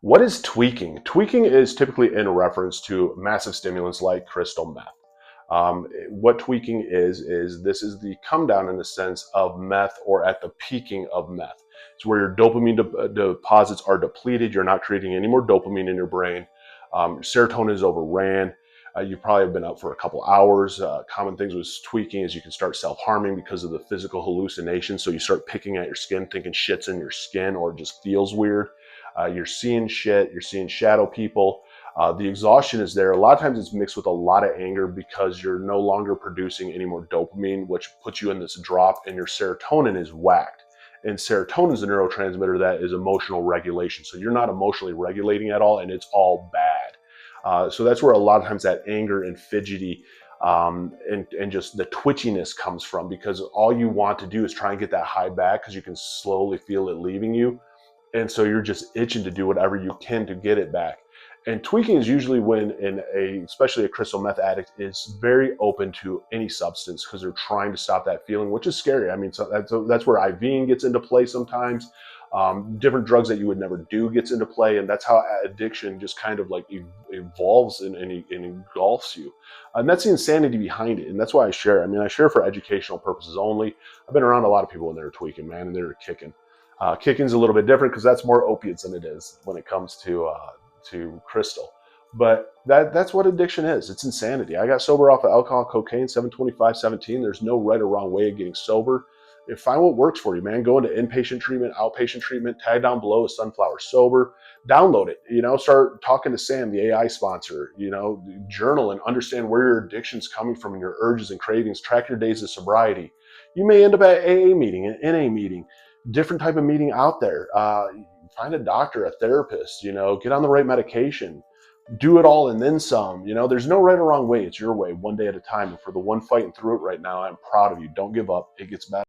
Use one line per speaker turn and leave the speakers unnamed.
What is tweaking? Tweaking is typically in reference to massive stimulants like crystal meth. What tweaking is this is the come down in the sense of meth or at the peaking of meth. It's where your dopamine deposits are depleted. You're not creating any more dopamine in your brain. Serotonin is overran. You probably have been up for a couple hours. Common things with tweaking is you can start self-harming because of the physical hallucination. So you start picking at your skin, thinking shit's in your skin or it just feels weird. You're seeing shit. You're seeing shadow people. The exhaustion is there. A lot of times it's mixed with a lot of anger because you're no longer producing any more dopamine, which puts you in this drop, and your serotonin is whacked. And serotonin is a neurotransmitter that is emotional regulation. So you're not emotionally regulating at all, and it's all bad. So that's where a lot of times that anger and fidgety and just the twitchiness comes from, because all you want to do is try and get that high back because you can slowly feel it leaving you. And so you're just itching to do whatever you can to get it back. And tweaking is usually when especially a crystal meth addict is very open to any substance because they're trying to stop that feeling, which is scary. I mean, so that's where IVing gets into play sometimes. Different drugs that you would never do gets into play, and that's how addiction just kind of like evolves and engulfs you. And that's the insanity behind it, and that's why I share. I mean, I share for educational purposes only. I've been around a lot of people when they're tweaking, man, and they're kicking. Kicking's a little bit different because that's more opiates than it is when it comes to crystal. But that's what addiction is. It's insanity. I got sober off of alcohol, cocaine, 725-17. There's no right or wrong way of getting sober. And find what works for you, man. Go into inpatient treatment, outpatient treatment. Tag down below is Sunflower Sober. Download it. Start talking to Sam, the AI sponsor. Journal and understand where your addiction's coming from and your urges and cravings. Track your days of sobriety. You may end up at an AA meeting, an NA meeting, different type of meeting out there. Find a doctor, a therapist, get on the right medication, do it all and then some. There's no right or wrong way. It's your way, one day at a time. And for the one fighting through it right now, I'm proud of you. Don't give up. It gets better.